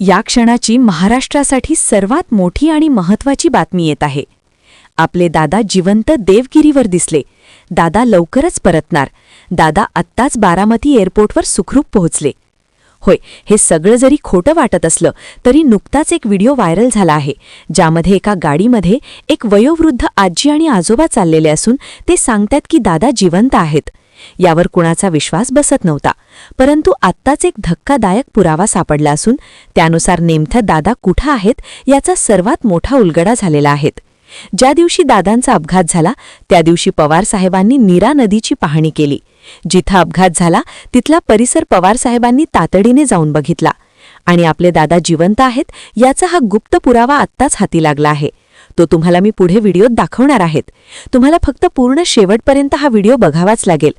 या क्षणाची महाराष्ट्रासाठी सर्वात मोठी आणि महत्त्वाची बातमी येत आहे। आपले दादा जिवंत देवगिरीवर दिसले। दादा लवकरच परतणार। दादा आत्ताच बारामती एअरपोर्टवर सुखरूप पोहोचले। होय, हे सगळं जरी खोटं वाटत असलं तरी नुकताच एक व्हिडिओ व्हायरल झाला आहे, ज्यामध्ये एका गाडीमध्ये एक वयोवृद्ध आजी आणि आजोबा चाललेले असून ते सांगतात की दादा जिवंत आहेत। यावर कुणाचा विश्वास बसत नव्हता, परंतु आत्ताच एक धक्कादायक पुरावा सापडला असून त्यानुसार नेमथं दादा कुठे आहेत याचा सर्वात मोठा उलगडा झालेला आहे। ज्या दिवशी दादांचा अपघात झाला त्या दिवशी पवार साहेबांनी नीरा नदीची पाहणी केली। जिथं अपघात झाला तिथला परिसर पवार साहेबांनी तातडीने जाऊन बघितला आणि आपले दादा जिवंत आहेत याचा हा गुप्त पुरावा आत्ताच हाती लागला आहे। तो तुम्हाला मी पुढे व्हिडिओत दाखवणार आहे। तुम्हाला फक्त पूर्ण शेवटपर्यंत हा व्हिडिओ बघावाच लागेल,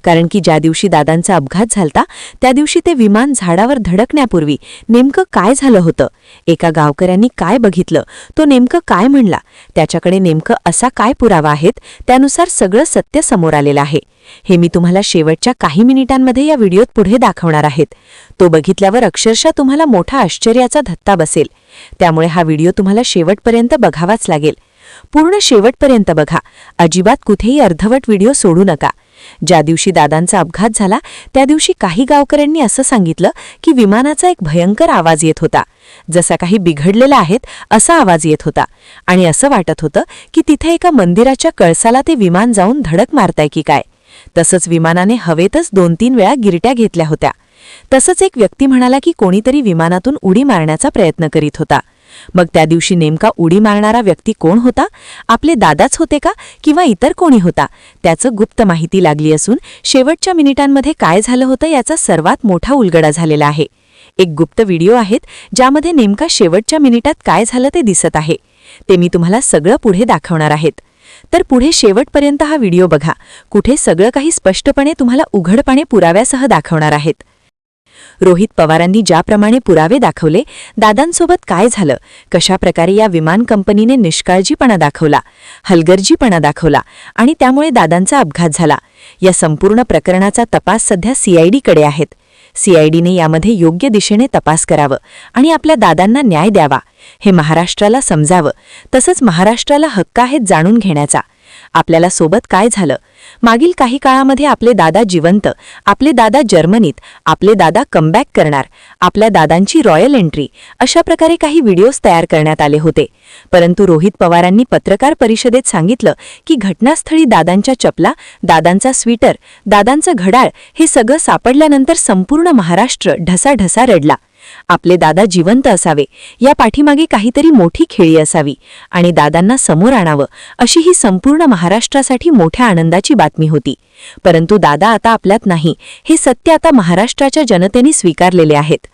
कारण की ज्या दिवशी दादांचा अपघात झालता त्या दिवशी ते विमान झाडावर धडकण्यापूर्वी नेमकं काय झालं होतं, एका गावकऱ्यांनी काय बघितलं, तो नेमकं काय म्हणला, त्याच्याकडे नेमकं असा काय पुरावा आहे, त्यानुसार सगळं सत्य समोर आलेलं आहे। हे मी तुम्हाला शेवटच्या काही मिनिटांमध्ये या व्हिडिओत पुढे दाखवणार आहेत। तो बघितल्यावर अक्षरशः तुम्हाला मोठा आश्चर्याचा धक्का बसेल, त्यामुळे हा व्हिडिओ तुम्हाला शेवटपर्यंत बघावाच लागेल। पूर्ण शेवटपर्यंत बघा, अजिबात कुठेही अर्धवट व्हिडिओ सोडू नका। ज्या दिवशी दादांचा अपघात झाला त्या दिवशी काही गावकऱ्यांनी असं सांगितलं की विमानाचा एक भयंकर आवाज येत होता, जसा काही बिघडलेला आहे असा आवाज येत होता आणि असं वाटत होतं की तिथे एका मंदिराच्या कळसाला ते विमान जाऊन धडक मारताय की काय। तसंच विमानाने हवेतच 2-3 वेळा गिरट्या घेतल्या होत्या। तसंच एक व्यक्ती म्हणाला की कोणीतरी विमानातून उडी मारण्याचा प्रयत्न करीत होता। मग त्या दिवशी नेमका उडी मारणारा व्यक्ती कोण होता? आपले दादाच होते का किंवा इतर कोणी होता? त्याचं गुप्त माहिती लागली असून शेवटच्या मिनिटांमध्ये काय झालं होतं याचा सर्वात मोठा उलगडा झालेला आहे। एक गुप्त व्हिडिओ आहे ज्यामध्ये नेमका शेवटच्या मिनिटात काय झालं ते दिसत आहे। ते मी तुम्हाला सगळं पुढे दाखवणार आहे, तर पुढे शेवटपर्यंत हा व्हिडिओ बघा। कुठे सगळं काही स्पष्टपणे तुम्हाला उघडपणे पुराव्यासह दाखवणार आहेत। रोहित पवारांनी ज्याप्रमाणे पुरावे दाखवले, दादांसोबत काय झालं, कशा प्रकारे या विमान कंपनीने निष्काळजीपणा दाखवला, हलगर्जीपणा दाखवला आणि त्यामुळे दादांचा अपघात झाला, या संपूर्ण प्रकरणाचा तपास सध्या सीआयडीकडे आहे। सीआयडीने यामध्ये योग्य दिशेने तपास करावं आणि आपल्या दादांना न्याय द्यावा, हे महाराष्ट्राला समजावं। तसंच महाराष्ट्राला हक्क आहे जाणून घेण्याचा आपल्याला सोबत काय झालं। मागील काही काळामध्ये आपले दादा जिवंत, आपले दादा जर्मनीत, आपले दादा कमबॅक करणार, आपल्या दादांची रॉयल एंट्री, अशा प्रकारे काही व्हिडिओज तयार करण्यात आले होते। परंतु रोहित पवारांनी पत्रकार परिषदेत सांगितलं की घटनास्थळी दादांच्या चपला, दादांचा स्वीटर, दादांचं घड्याळ हे सगळं सापडल्यानंतर संपूर्ण महाराष्ट्र ढसाढसा रडला। आपले दादा जिवंत असावे, या पाठीमागे काहीतरी मोठी खेळी असावी आणि दादांना समोर आणावं, अशी ही संपूर्ण महाराष्ट्रासाठी मोठ्या आनंदाची बातमी होती। परंतु दादा आता आपल्यात नाही, हे सत्य आता महाराष्ट्राच्या जनतेने स्वीकारलेले आहेत।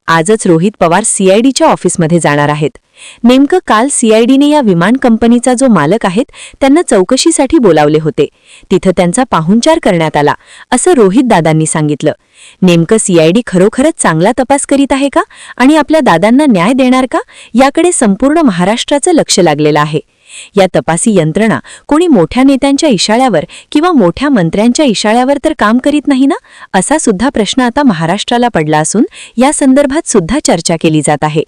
आजच रोहित पवार सीआयडीच्या ऑफिसमध्ये जाणार आहेत। नेमकं काल सीआयडीने या विमान कंपनीचा जो मालक आहेत त्यांना चौकशीसाठी बोलावले होते। तिथं त्यांचा पाहुणचार करण्यात आला, असं रोहित दादांनी सांगितलं। नेमकं सीआयडी खरोखरच चांगला तपास करीत आहे का आणि आपल्या दादांना न्याय देणार का, याकडे संपूर्ण महाराष्ट्राचं लक्ष लागलेलं आहे। या तपासी यंत्रणा कोणी मोठ्या नेत्यांच्या इशाळ्यावर किंवा मोठ्या मंत्र्यांच्या इशाळ्यावर तर काम करीत नाही ना, असा सुद्धा प्रश्न आता महाराष्ट्राला पडला असून या संदर्भात सुद्धा चर्चा केली जात आहे।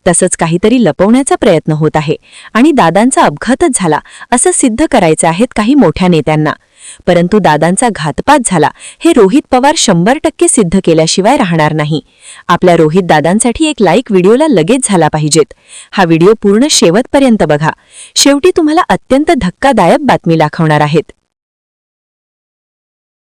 तसंच काहीतरी लपवण्याचा प्रयत्न होत आहे आणि दादांचा अपघातच झाला असं सिद्ध करायचं आहे काही मोठ्या नेत्यांना। परंतु दादांचा घातपात झाला हे रोहित पवार 100% सिद्ध केल्याशिवाय राहणार नाही। आपल्या रोहित दादांसाठी एक लाईक व्हिडिओला लगेच झाला पाहिजेत। हा व्हिडिओ पूर्ण शेवटपर्यंत बघा, शेवटी तुम्हाला अत्यंत धक्कादायक बातमी दाखवणार आहेत।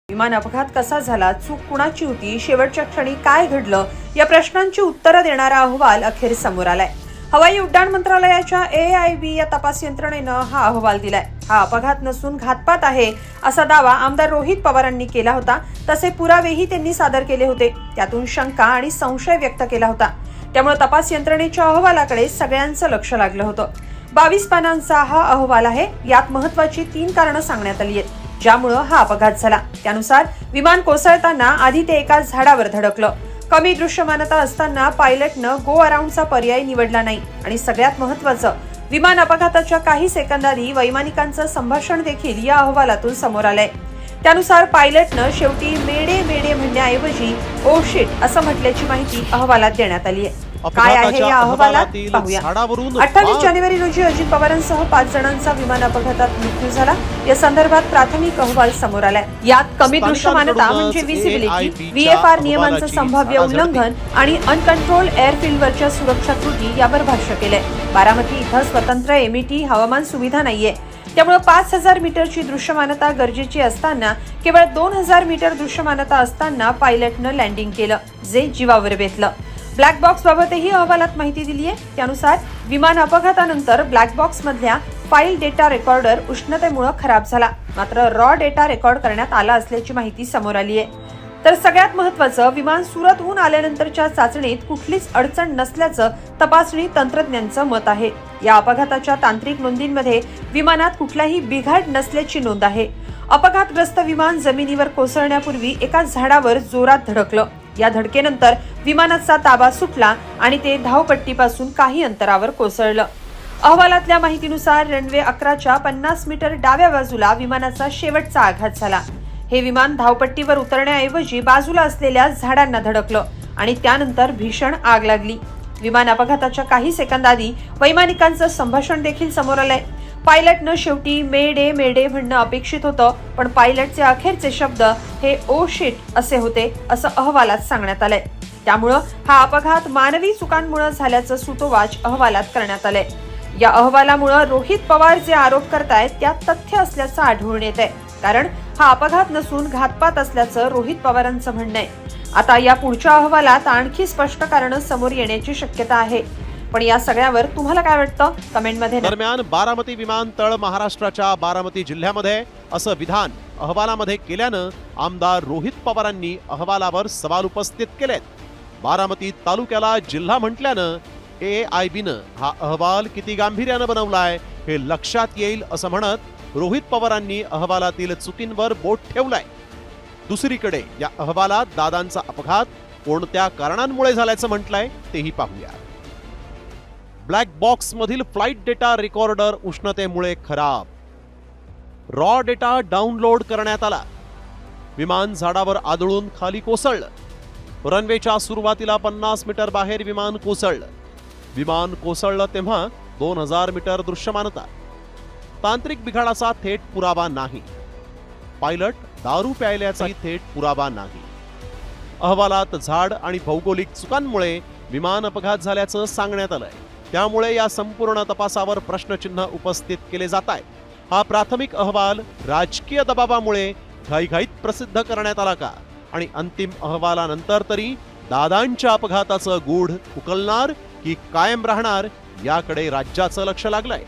विमान अपघात कसा झाला, चूक कुणाची होती, शेवटच्या क्षणी काय घडलं, या प्रश्नांची उत्तरं देणारा अहवाल अखेर समोर आलाय। हवाई उड्डाण मंत्रालयाच्या AIB या तपास यंत्रणेनं हा अहवाल दिलाय। हा अपघात नसून घातपात आहे असा दावा आमदार रोहित पवारांनी केला होता। तसे पुरावेही त्यांनी सादर केले होते, त्यातून शंका आणि संशय व्यक्त केला होता। त्यामुळे तपास यंत्रणेच्या अहवालाकडे सगळ्यांचं लक्ष लागलं होतं। 22 पानांचा हा अहवाल आहे। यात महत्त्वाची 3 कारणं सांगण्यात आली आहेत ज्यामुळे हा अपघात झाला। त्यानुसार विमान कोसळताना आधी ते एका झाडावर धडकलं, कमी दृश्यमानता असताना पायलटनं गो अराउंडचा पर्याय निवडला नाही आणि सगळ्यात महत्त्वाचं, विमान अपघाताच्या काही सेकंदांनी वैमानिकांचं संभाषण देखील या अहवालातून समोर आलंय। त्यानुसार पायलटनं शेवटी मेडे मेडे म्हणण्याऐवजी ओ शिट असं म्हटल्याची माहिती अहवालात देण्यात आली आहे। काय आहे या अहवालात अहवालातील पाहूया. झाडावरून 28 जानेवारी रोजी अजित पवारांसह 5 जणांचा विमान अपघातात मृत्यू झाला. या संदर्भात प्राथमिक अहवाल समोर आलाय. यात कमी दृश्यमानता म्हणजे व्हिजिबिलिटी, VFR नियमांचं संभाव्य उल्लंघन आणि अनकंट्रोल एअरफील्डवरच्या सुरक्षा त्रुटी यावर भाष्य केलंय. बारामती इथं स्वतंत्र MET हवामान सुविधा नाहीये. त्यामुळे 5000 मीटरची दृश्यमानता गरजेची असताना केवळ 2000 मीटर दृश्यमानता असताना पायलटनं लँडिंग केलं, जे जीवावर बेतलं. ब्लॅक बॉक्स बाबतही अहवालात माहिती दिली आहे. त्यानुसार विमान अपघातानंतर ब्लॅक बॉक्स मधल्या फाईल डेटा रेकॉर्डर उष्णतेमुळे खराब झाला. मात्र रॉ डेटा रेकॉर्ड करण्यात आला असल्याची माहिती समोर आली आहे. तर सगळ्यात महत्त्वाचं, विमान सुरतहून आल्यानंतरच्या चाचणीत कुठलीच अडचण नसल्याचं तपासणी तंत्रज्ञांचं मत आहे. या अपघाताच्या तांत्रिक नोंदींमध्ये विमानात कुठलाही बिघाड नसल्याची नोंद आहे. अपघातग्रस्त विमान जमिनीवर कोसळण्यापूर्वी एका झाडावर जोरात धडकलं. या धडकेनंतर विमानाचा ताबा सुटला आणि ते धावपट्टीपासून काही अंतरावर कोसळलं. अहवालातल्या माहितीनुसार रनवे 11च्या 50 मीटर डाव्या बाजूला विमानाचा शेवटचा आघात झाला. हे विमान धावपट्टीवर उतरण्याऐवजी बाजूला असलेल्या झाडांना धडकलं आणि त्यानंतर भीषण आग लागली. विमान अपघाताच्या काही सेकंद आधी वैमानिकांचं संभाषण देखील समोर आलंय. पायलटनं शेवटी मे डे म्हणणं अपेक्षित होतं, पण पायलटचे अखेरचे शब्द हे ओ शिट असे होते, असं अहवालात सांगण्यात आलंय. त्यामुळं हा अपघात मानवी चुकांमुळे झाल्याचं सूतोवाच अहवालात करण्यात आलंय. या अहवालामुळे रोहित पवार जे आरोप करतायत त्यात तथ्य असल्याचं आढळून येत आहे. कारण हा अपघात नसून घातपात असल्याचं रोहित पवारांचं म्हणणं आहे. आता या पुढच्या अहवालात आणखी स्पष्ट कारणं समोर येण्याची शक्यता आहे. पण या सगळ्यावर तुम्हाला काय वाटतं, कमेंटमध्ये. दरम्यान बारामती विमानतळ महाराष्ट्राच्या बारामती जिल्ह्यामध्ये असं विधान अहवालामध्ये केल्यानं आमदार रोहित पवारांनी अहवालावर सवाल उपस्थित केलेत. बारामती तालुक्याला जिल्हा म्हटल्यानं AIBनं हा अहवाल किती गांभीर्यानं बनवलाय हे लक्षात येईल असं म्हणत रोहित पवारांनी अहवालातील चुकींवर बोट ठेवलाय. दुसरीकडे या अहवालात दादांचा अपघात कोणत्या कारणांमुळे झाल्याचं म्हटलंय तेही पाहूया. ब्लॅक बॉक्स मधील फ्लाइट डेटा रेकॉर्डर उष्णतेमुळे खराब. रॉ डेटा डाउनलोड करण्यात आला. विमान झाडावर आदळून खाली कोसळलं. रनवेच्या सुरुवातीला 50 मीटर बाहेर विमान कोसळलं. विमान कोसळलं तेव्हा 2000 मीटर दृश्यमानता. तांत्रिक बिघाडाचा थेट पुरावा नाही. पायलट दारू प्यायल्याचाही थेट पुरावा नाही. अहवालात झाड आणि भौगोलिक चुकांमुळे विमान अपघात झाल्याचं सांगण्यात आलंय. त्यामुळे या संपूर्ण तपासावर प्रश्नचिन्ह उपस्थित केले जात आहे. हा प्राथमिक अहवाल राजकीय दबावामुळे घाईघाईत प्रसिद्ध करण्यात आला का, आणि अंतिम अहवालानंतर तरी दादांच्या अपघाताचं गूढ उकलणार की कायम राहणार याकडे राज्याचं लक्ष लागलंय.